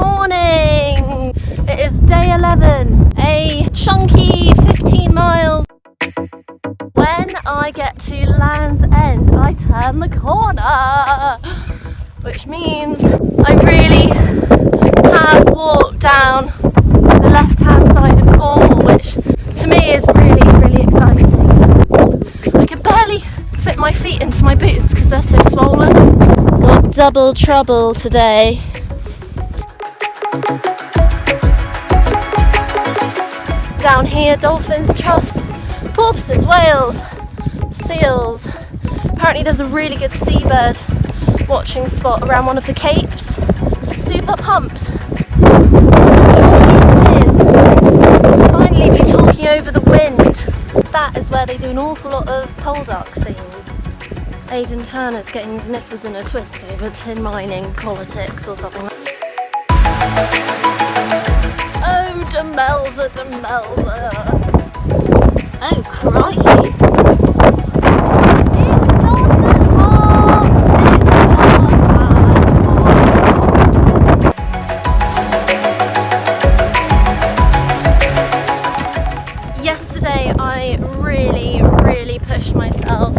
morning! It is day 11, a chunky 15 miles. When I get to Land's End, I turn the corner, which means I really have walked down the left-hand side of Cornwall, which to me is really exciting. I can barely fit my feet into my boots because they're so swollen. What double trouble today. Down here, dolphins, choughs, porpoises, whales, seals. Apparently there's a really good seabird watching spot around one of the capes. Super pumped. Finally be talking over the wind. That is where they do an awful lot of pole duck scenes. Aidan Turner's getting his knickers in a twist over tin mining politics or something like that. Oh, Demelza, Demelza. Oh, crikey. Yesterday I really pushed myself.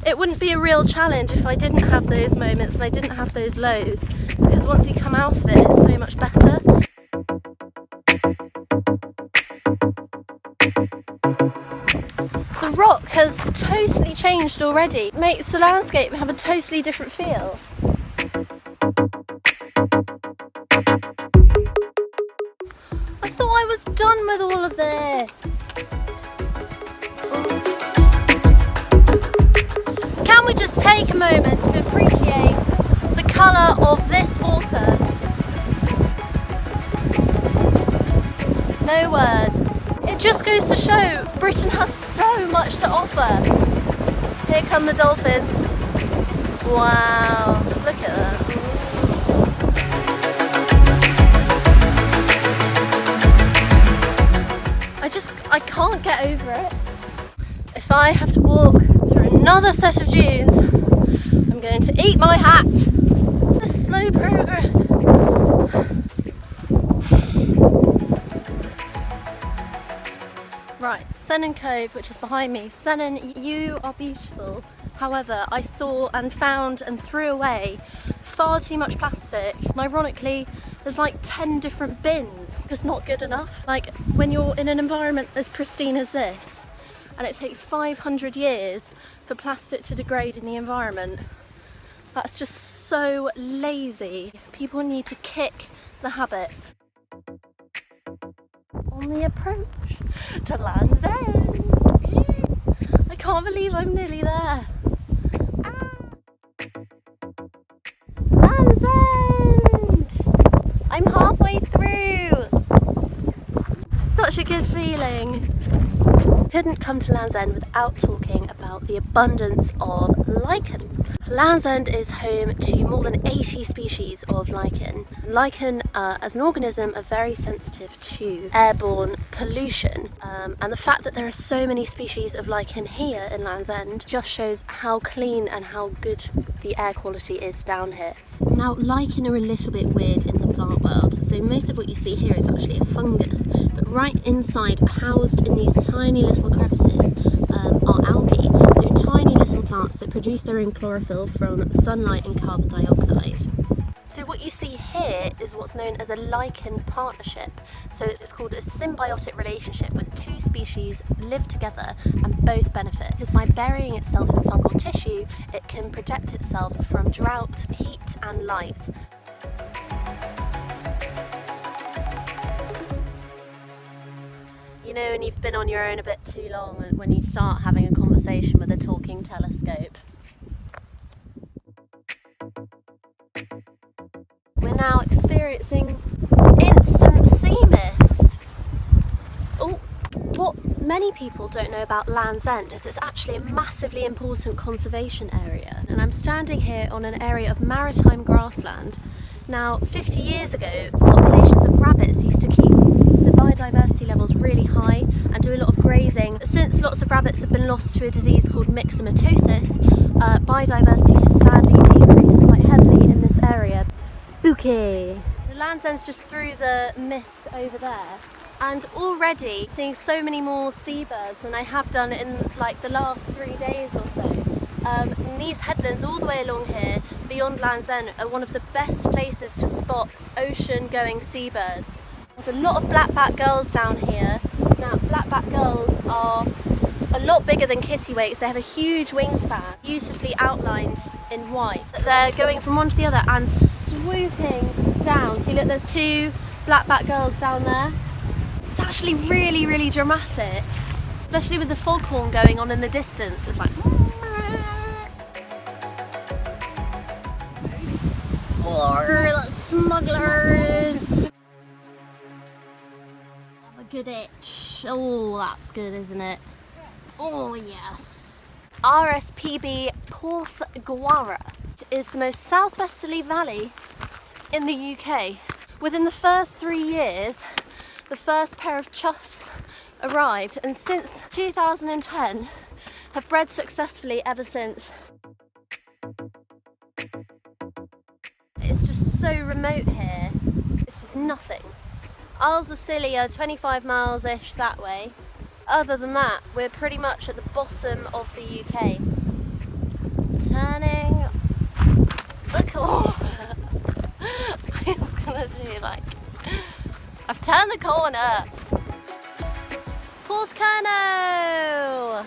It wouldn't be a real challenge if I didn't have those moments and I didn't have those lows, because once you come out of it, it's so much better. The rock has totally changed already. It makes the landscape have a totally different feel. I thought I was done with all of this. Can we just take a moment to appreciate the colour of this water? No words. It just goes to show Britain has so much to offer. Here come the dolphins. Wow, look at that. I can't get over it. If I have to walk through another set of dunes, I'm going to eat my hat. A slow progress. Right, Sennen Cove, which is behind me. Sennen, you are beautiful. However, I saw and found and threw away far too much plastic. And ironically, there's like 10 different bins. Just not good enough. Like when you're in an environment as pristine as this, and it takes 500 years for plastic to degrade in the environment, that's just so lazy. People need to kick the habit. On the approach to Land's End. I can't believe I'm nearly there. Land's End! I'm halfway through. Such a good feeling. Couldn't come to Land's End without talking about the abundance of lichen. Land's End is home to more than 80 species of lichen. Lichen, as an organism, are very sensitive to airborne pollution, and the fact that there are so many species of lichen here in Land's End just shows how clean and how good the air quality is down here. Now, lichen are a little bit weird in the plant world, so most of what you see here is actually a fungus, but right inside, housed in these tiny little crevices, are algae, so tiny little plants that produce their own chlorophyll from sunlight and carbon dioxide. So what you see here is what's known as a lichen partnership. So it's called a symbiotic relationship where two species live together and both benefit, because by burying itself in fungal tissue, it can protect itself from drought, heat and light. You know, when you've been on your own a bit too long, when you start having a conversation with a talking telescope. We're now experiencing instant sea mist. Oh, what many people don't know about Land's End is it's actually a massively important conservation area. And I'm standing here on an area of maritime grassland. Now, 50 years ago, populations of rabbits used to keep the biodiversity levels really high and do a lot of grazing. Since lots of rabbits have been lost to a disease called myxomatosis, biodiversity has sadly decreased quite heavily in this area. Spooky! So Land's End's just through the mist over there, and already seeing so many more seabirds than I have done in like the last 3 days or so. And these headlands all the way along here beyond Land's End are one of the best places to spot ocean-going seabirds. There's a lot of black-backed gulls down here. Now, black-backed gulls are a lot bigger than kittiwakes. They have a huge wingspan, beautifully outlined in white. They're going from one to the other and swooping down. See, look, there's 2 black-backed gulls down there. It's actually really, really dramatic, especially with the foghorn going on in the distance. It's like... Oh, smugglers! Have a good itch. Oh, that's good, isn't it? Oh, yes. RSPB Porthcurno is the most southwesterly valley in the UK. Within the first 3 years, the first pair of choughs arrived, and since 2010 have bred successfully ever since. It's just so remote here. It's just nothing. Isles of Scilly are 25 miles-ish that way. Other than that, we're pretty much at the bottom of the UK. Turning the corner. I was gonna do like, I've turned the corner. Porthcurno!